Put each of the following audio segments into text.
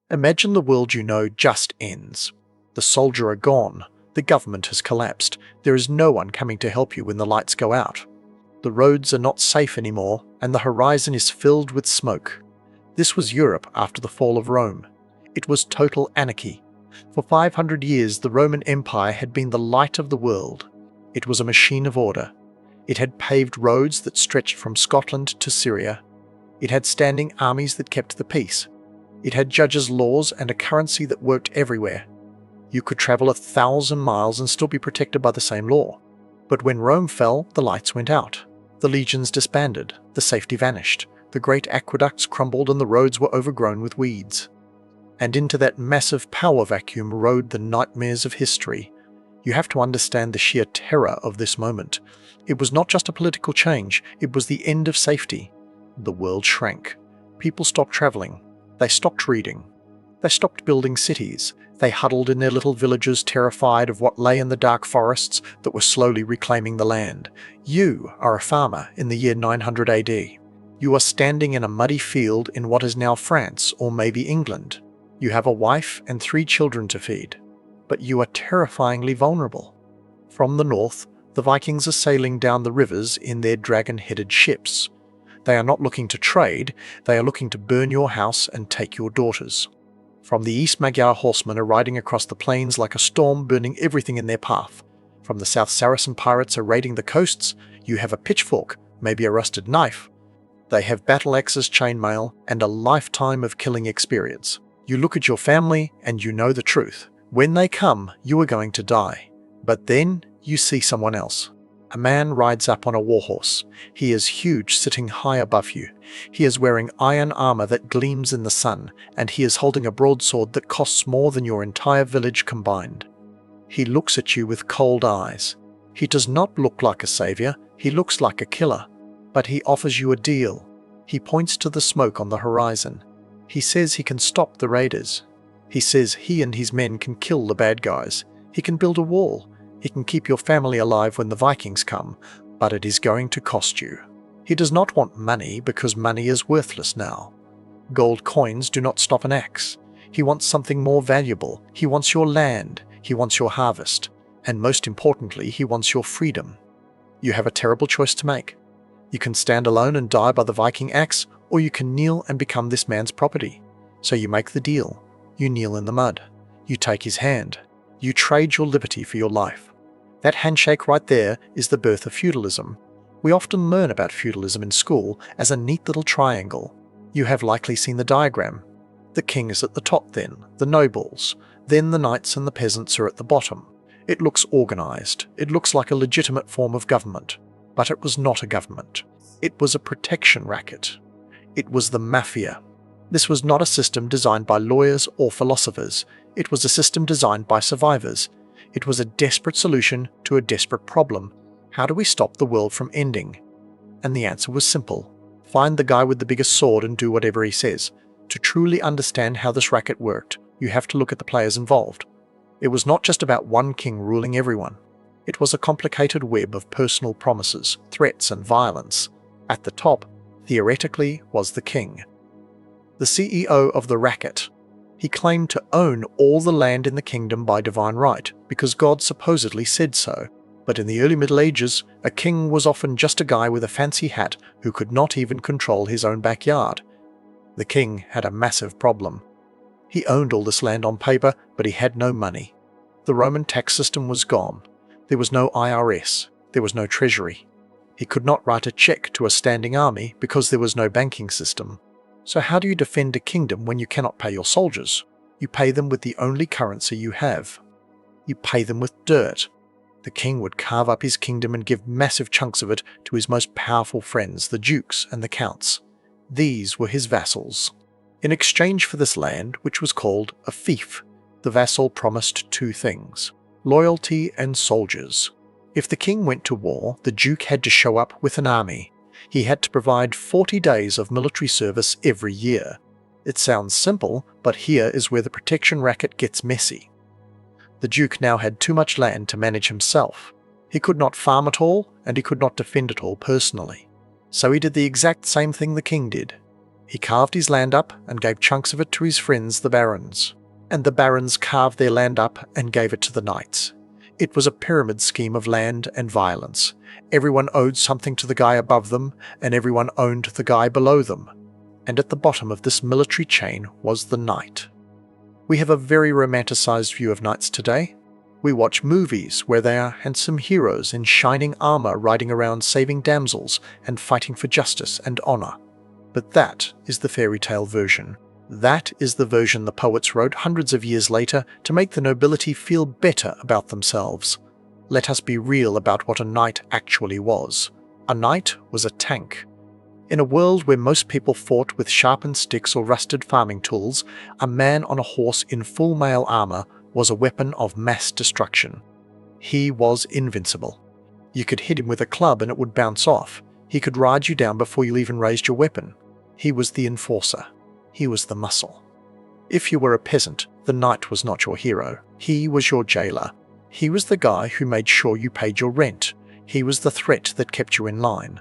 Imagine the world you know just ends. The soldiers are gone, the government has collapsed, there is no one coming to help you when the lights go out. The roads are not safe anymore, and the horizon is filled with smoke. This was Europe after the fall of Rome. It was total anarchy. For 500 years, the Roman Empire had been the light of the world. It was a machine of order. It had paved roads that stretched from Scotland to Syria. It had standing armies that kept the peace. It had judges' laws and a currency that worked everywhere. You could travel 1,000 miles and still be protected by the same law. But when Rome fell, the lights went out. The legions disbanded, the safety vanished, the great aqueducts crumbled and the roads were overgrown with weeds. And into that massive power vacuum rode the nightmares of history. You have to understand the sheer terror of this moment. It was not just a political change, it was the end of safety. The world shrank. People stopped travelling. They stopped reading. They stopped building cities. They huddled in their little villages, terrified of what lay in the dark forests that were slowly reclaiming the land. You are a farmer in the year 900 AD. You are standing in a muddy field in what is now France or maybe England. You have a wife and 3 children to feed. But you are terrifyingly vulnerable. From the north, the Vikings are sailing down the rivers in their dragon-headed ships. They are not looking to trade, they are looking to burn your house and take your daughters. From the east, Magyar horsemen are riding across the plains like a storm, burning everything in their path. From the south, Saracen pirates are raiding the coasts. You have a pitchfork, maybe a rusted knife. They have battle axes, chainmail, and a lifetime of killing experience. You look at your family and you know the truth. When they come, you are going to die. But then you see someone else. A man rides up on a warhorse. He is huge, sitting high above you. He is wearing iron armor that gleams in the sun, and he is holding a broadsword that costs more than your entire village combined. He looks at you with cold eyes. He does not look like a savior, he looks like a killer. But he offers you a deal. He points to the smoke on the horizon. He says he can stop the raiders. He says he and his men can kill the bad guys. He can build a wall. He can keep your family alive when the Vikings come, but it is going to cost you. He does not want money because money is worthless now. Gold coins do not stop an axe. He wants something more valuable. He wants your land. He wants your harvest. And most importantly, he wants your freedom. You have a terrible choice to make. You can stand alone and die by the Viking axe, or you can kneel and become this man's property. So you make the deal. You kneel in the mud. You take his hand. You trade your liberty for your life. That handshake right there is the birth of feudalism. We often learn about feudalism in school as a neat little triangle. You have likely seen the diagram. The king is at the top then, the nobles, then the knights and the peasants are at the bottom. It looks organized. It looks like a legitimate form of government. But it was not a government. It was a protection racket. It was the mafia. This was not a system designed by lawyers or philosophers. It was a system designed by survivors. It was a desperate solution to a desperate problem. How do we stop the world from ending? And the answer was simple. Find the guy with the biggest sword and do whatever he says. To truly understand how this racket worked, you have to look at the players involved. It was not just about one king ruling everyone. It was a complicated web of personal promises, threats, and violence. At the top, theoretically, was the king. The CEO of the racket. He claimed to own all the land in the kingdom by divine right, because God supposedly said so. But in the early Middle Ages, a king was often just a guy with a fancy hat who could not even control his own backyard. The king had a massive problem. He owned all this land on paper, but he had no money. The Roman tax system was gone. There was no IRS. There was no treasury. He could not write a check to a standing army because there was no banking system. So how do you defend a kingdom when you cannot pay your soldiers? You pay them with the only currency you have. You pay them with dirt. The king would carve up his kingdom and give massive chunks of it to his most powerful friends, the dukes and the counts. These were his vassals. In exchange for this land, which was called a fief, the vassal promised 2 things: loyalty and soldiers. If the king went to war, the duke had to show up with an army. He had to provide 40 days of military service every year. It sounds simple, but here is where the protection racket gets messy. The duke now had too much land to manage himself. He could not farm it all, and he could not defend it all personally. So he did the exact same thing the king did. He carved his land up and gave chunks of it to his friends, the barons. And the barons carved their land up and gave it to the knights. It was a pyramid scheme of land and violence. Everyone owed something to the guy above them, and everyone owned the guy below them. And at the bottom of this military chain was the knight. We have a very romanticized view of knights today. We watch movies where they are handsome heroes in shining armor riding around saving damsels and fighting for justice and honor. But that is the fairy tale version. That is the version the poets wrote hundreds of years later to make the nobility feel better about themselves. Let us be real about what a knight actually was. A knight was a tank. In a world where most people fought with sharpened sticks or rusted farming tools, a man on a horse in full mail armor was a weapon of mass destruction. He was invincible. You could hit him with a club and it would bounce off. He could ride you down before you even raised your weapon. He was the enforcer. He was the muscle. If you were a peasant, the knight was not your hero. He was your jailer. He was the guy who made sure you paid your rent. He was the threat that kept you in line.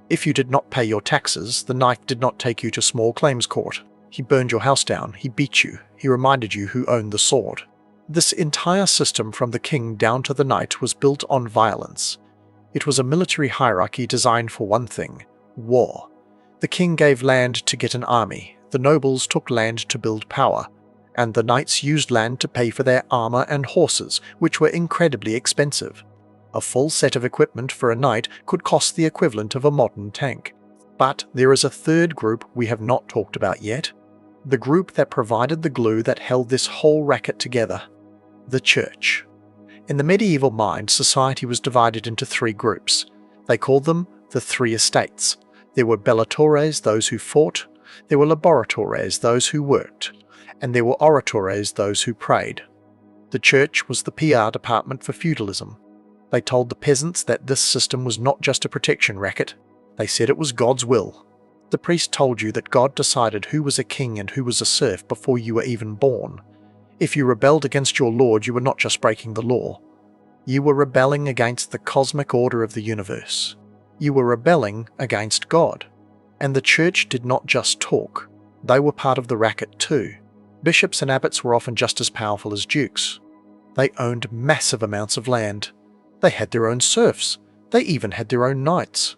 If you did not pay your taxes, the knight did not take you to small claims court. He burned your house down. He beat you. He reminded you who owned the sword. This entire system from the king down to the knight was built on violence. It was a military hierarchy designed for one thing: war. The king gave land to get an army. The nobles took land to build power, and the knights used land to pay for their armor and horses, which were incredibly expensive. A full set of equipment for a knight could cost the equivalent of a modern tank. But there is a third group we have not talked about yet. The group that provided the glue that held this whole racket together. The church. In the medieval mind, society was divided into three groups. They called them the three estates. There were bellatores, those who fought. There were laboratores, those who worked, and there were oratores, those who prayed. The church was the PR department for feudalism. They told the peasants that this system was not just a protection racket. They said it was God's will. The priest told you that God decided who was a king and who was a serf before you were even born. If you rebelled against your Lord, you were not just breaking the law. You were rebelling against the cosmic order of the universe. You were rebelling against God. And the church did not just talk. They were part of the racket too. Bishops and abbots were often just as powerful as dukes. They owned massive amounts of land. They had their own serfs. They even had their own knights.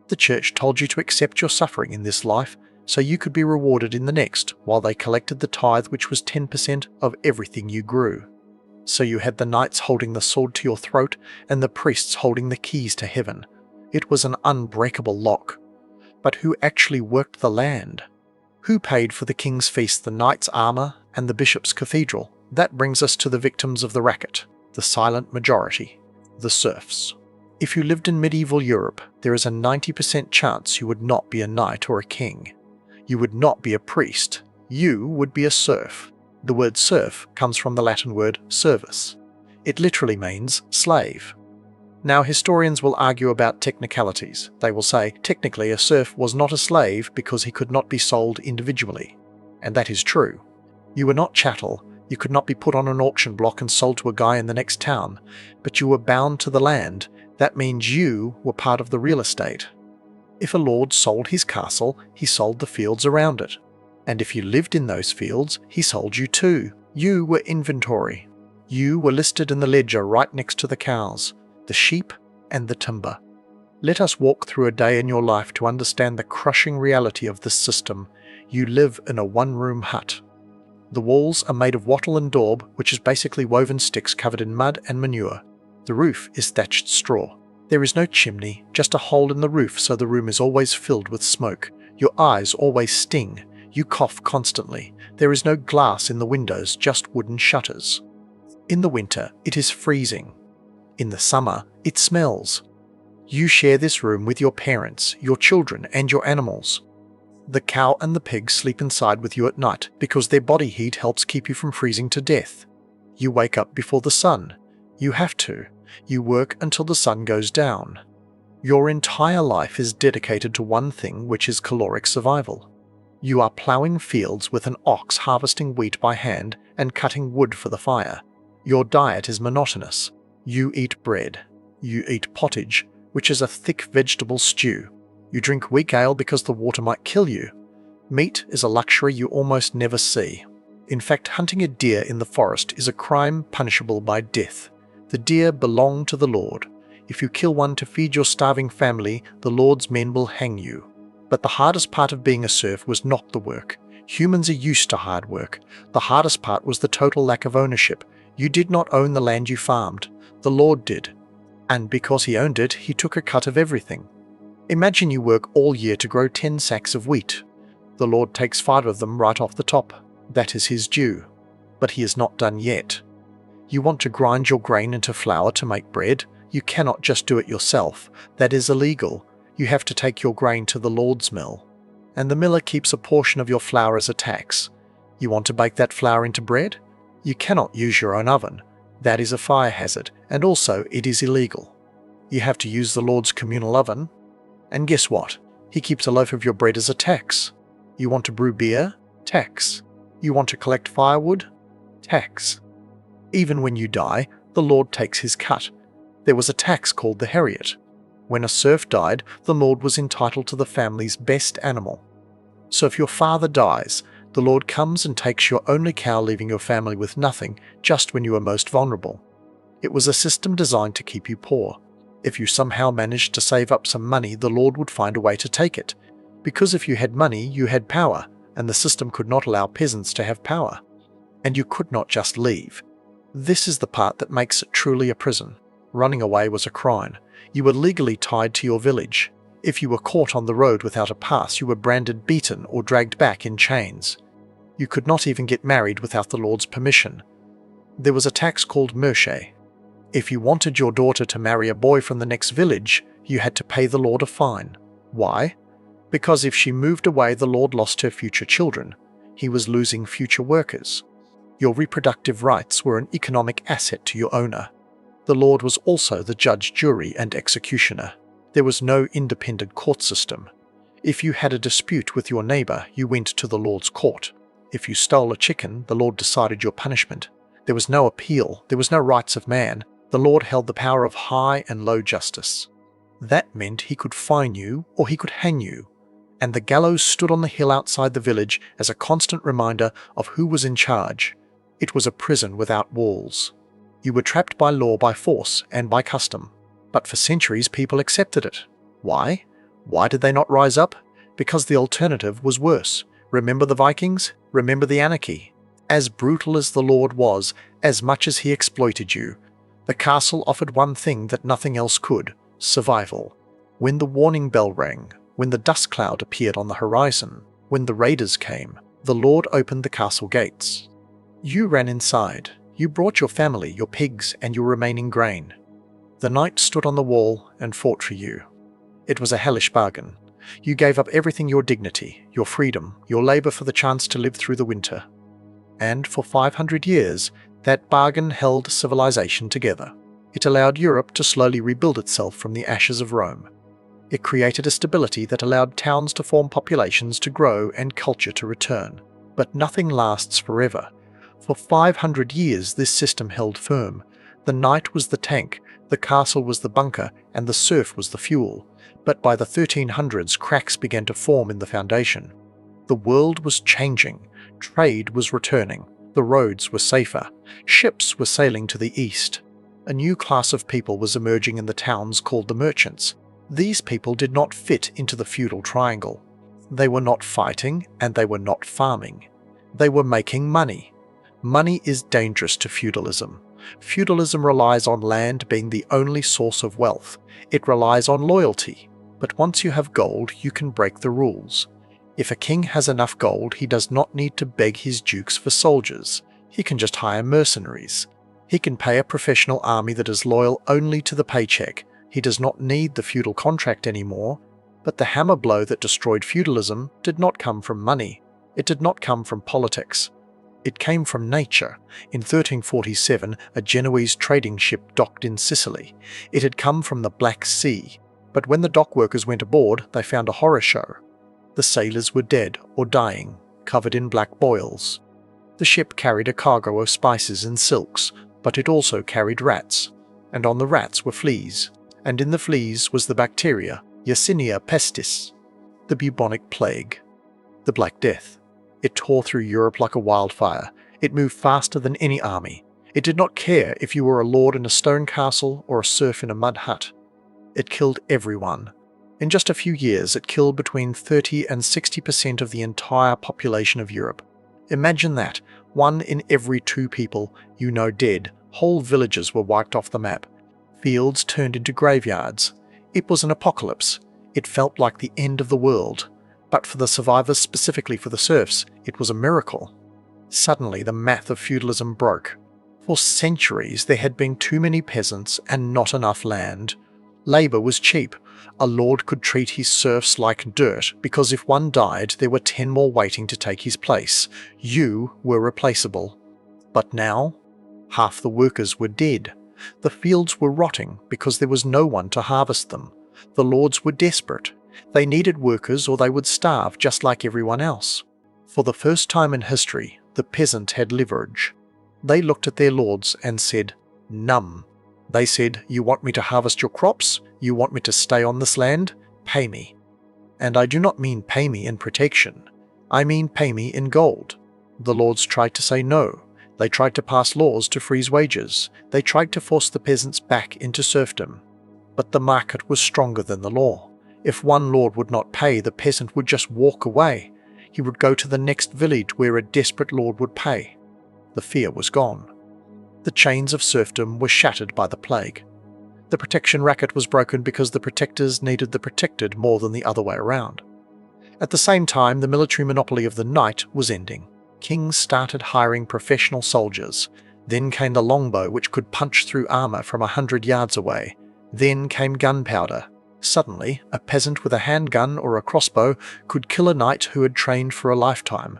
The church told you to accept your suffering in this life so you could be rewarded in the next, while they collected the tithe, which was 10% of everything you grew. So you had the knights holding the sword to your throat and the priests holding the keys to heaven. It was an unbreakable lock. But who actually worked the land? Who paid for the king's feast, the knight's armor, and the bishop's cathedral? That brings us to the victims of the racket, the silent majority, the serfs. If you lived in medieval Europe, there is a 90% chance you would not be a knight or a king. You would not be a priest. You would be a serf. The word serf comes from the Latin word servus. It literally means slave. Now, historians will argue about technicalities. They will say, technically, a serf was not a slave because he could not be sold individually. And that is true. You were not chattel. You could not be put on an auction block and sold to a guy in the next town. But you were bound to the land. That means you were part of the real estate. If a lord sold his castle, he sold the fields around it. And if you lived in those fields, he sold you too. You were inventory. You were listed in the ledger right next to the cows, the sheep, and the timber. Let us walk through a day in your life to understand the crushing reality of this system. You live in a one-room hut. The walls are made of wattle and daub, which is basically woven sticks covered in mud and manure. The roof is thatched straw. There is no chimney, just a hole in the roof so the room is always filled with smoke. Your eyes always sting. You cough constantly. There is no glass in the windows, just wooden shutters. In the winter, it is freezing. In the summer, it smells. You share this room with your parents, your children, and your animals. The cow and the pig sleep inside with you at night because their body heat helps keep you from freezing to death. You wake up before the sun. You have to. You work until the sun goes down. Your entire life is dedicated to one thing, which is caloric survival. You are ploughing fields with an ox, harvesting wheat by hand, and cutting wood for the fire. Your diet is monotonous. You eat bread. You eat pottage, which is a thick vegetable stew. You drink weak ale because the water might kill you. Meat is a luxury you almost never see. In fact, hunting a deer in the forest is a crime punishable by death. The deer belong to the Lord. If you kill one to feed your starving family, the Lord's men will hang you. But the hardest part of being a serf was not the work. Humans are used to hard work. The hardest part was the total lack of ownership. You did not own the land you farmed. The Lord did. And because he owned it, he took a cut of everything. Imagine you work all year to grow 10 sacks of wheat. The Lord takes 5 of them right off the top. That is his due. But he is not done yet. You want to grind your grain into flour to make bread? You cannot just do it yourself. That is illegal. You have to take your grain to the Lord's mill. And the miller keeps a portion of your flour as a tax. You want to bake that flour into bread? You cannot use your own oven. That is a fire hazard, and also it is illegal. You have to use the Lord's communal oven. And guess what? He keeps a loaf of your bread as a tax. You want to brew beer? Tax. You want to collect firewood? Tax. Even when you die, the Lord takes his cut. There was a tax called the heriot. When a serf died, the Lord was entitled to the family's best animal. So if your father dies, the Lord comes and takes your only cow, leaving your family with nothing just when you are most vulnerable. It was a system designed to keep you poor. If you somehow managed to save up some money, the Lord would find a way to take it. Because if you had money, you had power, and the system could not allow peasants to have power. And you could not just leave. This is the part that makes it truly a prison. Running away was a crime. You were legally tied to your village. If you were caught on the road without a pass, you were branded, beaten, or dragged back in chains. You could not even get married without the Lord's permission. There was a tax called merche. If you wanted your daughter to marry a boy from the next village, you had to pay the Lord a fine. Why? Because if she moved away, the Lord lost her future children. He was losing future workers. Your reproductive rights were an economic asset to your owner. The Lord was also the judge, jury, and executioner. There was no independent court system. If you had a dispute with your neighbor, you went to the Lord's court. If you stole a chicken, the Lord decided your punishment. There was no appeal. There was no rights of man. The Lord held the power of high and low justice. That meant he could fine you or he could hang you. And the gallows stood on the hill outside the village as a constant reminder of who was in charge. It was a prison without walls. You were trapped by law, by force, and by custom. But for centuries people accepted it. Why? Why did they not rise up? Because the alternative was worse. Remember the Vikings? Remember the anarchy? As brutal as the Lord was, as much as he exploited you, the castle offered one thing that nothing else could: survival. When the warning bell rang, when the dust cloud appeared on the horizon, when the raiders came, the Lord opened the castle gates. You ran inside. You brought your family, your pigs, and your remaining grain. The knight stood on the wall and fought for you. It was a hellish bargain. You gave up everything: your dignity, your freedom, your labor for the chance to live through the winter. And for 500 years, that bargain held civilization together. It allowed Europe to slowly rebuild itself from the ashes of Rome. It created a stability that allowed towns to form, populations to grow, and culture to return. But nothing lasts forever. For 500 years this system held firm. The knight was the tank, the castle was the bunker, and the serf was the fuel. But by the 1300s, cracks began to form in the foundation. The world was changing. Trade was returning. The roads were safer. Ships were sailing to the east. A new class of people was emerging in the towns called the merchants. These people did not fit into the feudal triangle. They were not fighting, and they were not farming. They were making money. Money is dangerous to feudalism. Feudalism relies on land being the only source of wealth. It relies on loyalty. But once you have gold, you can break the rules. If a king has enough gold, he does not need to beg his dukes for soldiers. He can just hire mercenaries. He can pay a professional army that is loyal only to the paycheck. He does not need the feudal contract anymore. But the hammer blow that destroyed feudalism did not come from money. It did not come from politics. It came from nature. In 1347, a Genoese trading ship docked in Sicily. It had come from the Black Sea. But when the dock workers went aboard, they found a horror show. The sailors were dead or dying, covered in black boils. The ship carried a cargo of spices and silks, but it also carried rats. And on the rats were fleas. And in the fleas was the bacteria, Yersinia pestis, the bubonic plague. The Black Death. It tore through Europe like a wildfire. It moved faster than any army. It did not care if you were a lord in a stone castle or a serf in a mud hut. It killed everyone. In just a few years, it killed between 30 and 60% of the entire population of Europe. Imagine that. 1 in every 2 people you know dead. Whole villages were wiped off the map. Fields turned into graveyards. It was an apocalypse. It felt like the end of the world. But for the survivors, specifically for the serfs, it was a miracle. Suddenly, the math of feudalism broke. For centuries, there had been too many peasants and not enough land. Labour was cheap. A lord could treat his serfs like dirt because if one died, there were 10 more waiting to take his place. You were replaceable. But now, half the workers were dead. The fields were rotting because there was no one to harvest them. The lords were desperate. They needed workers or they would starve just like everyone else. For the first time in history, the peasant had leverage. They looked at their lords and said, "Num." They said, "You want me to harvest your crops? You want me to stay on this land? Pay me." And I do not mean pay me in protection. I mean pay me in gold. The lords tried to say no. They tried to pass laws to freeze wages. They tried to force the peasants back into serfdom. But the market was stronger than the law. If one lord would not pay, the peasant would just walk away. He would go to the next village where a desperate lord would pay. The fear was gone. The chains of serfdom were shattered by the plague. The protection racket was broken because the protectors needed the protected more than the other way around. At the same time, the military monopoly of the knight was ending. Kings started hiring professional soldiers. Then came the longbow, which could punch through armour from 100 yards away. Then came gunpowder. Suddenly, a peasant with a handgun or a crossbow could kill a knight who had trained for a lifetime.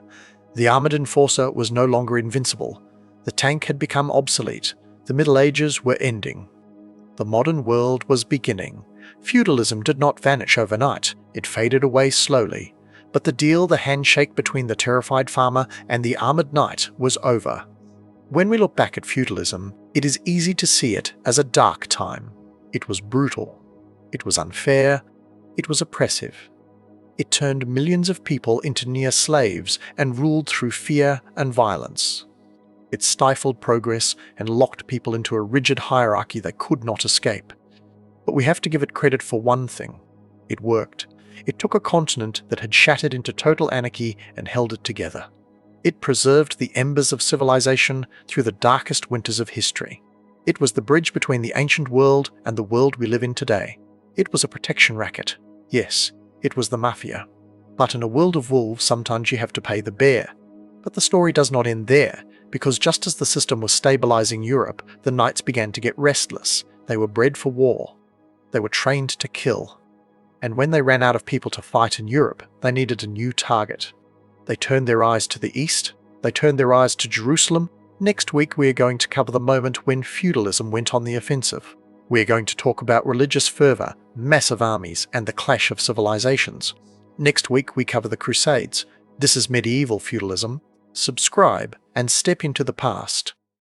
The armoured enforcer was no longer invincible. The tank had become obsolete. The Middle Ages were ending. The modern world was beginning. Feudalism did not vanish overnight. It faded away slowly. But the deal, the handshake between the terrified farmer and the armoured knight, was over. When we look back at feudalism, it is easy to see it as a dark time. It was brutal. It was unfair. It was oppressive. It turned millions of people into near slaves and ruled through fear and violence. It stifled progress and locked people into a rigid hierarchy they could not escape. But we have to give it credit for one thing. It worked. It took a continent that had shattered into total anarchy and held it together. It preserved the embers of civilization through the darkest winters of history. It was the bridge between the ancient world and the world we live in today. It was a protection racket. Yes, it was the Mafia. But in a world of wolves, sometimes you have to pay the bear. But the story does not end there, because just as the system was stabilizing Europe, the knights began to get restless. They were bred for war. They were trained to kill. And when they ran out of people to fight in Europe, they needed a new target. They turned their eyes to the east. They turned their eyes to Jerusalem. Next week we are going to cover the moment when feudalism went on the offensive. We are going to talk about religious fervour, massive armies, and the clash of civilizations. Next week we cover the Crusades. This is Medieval Feudalism. Subscribe and step into the past.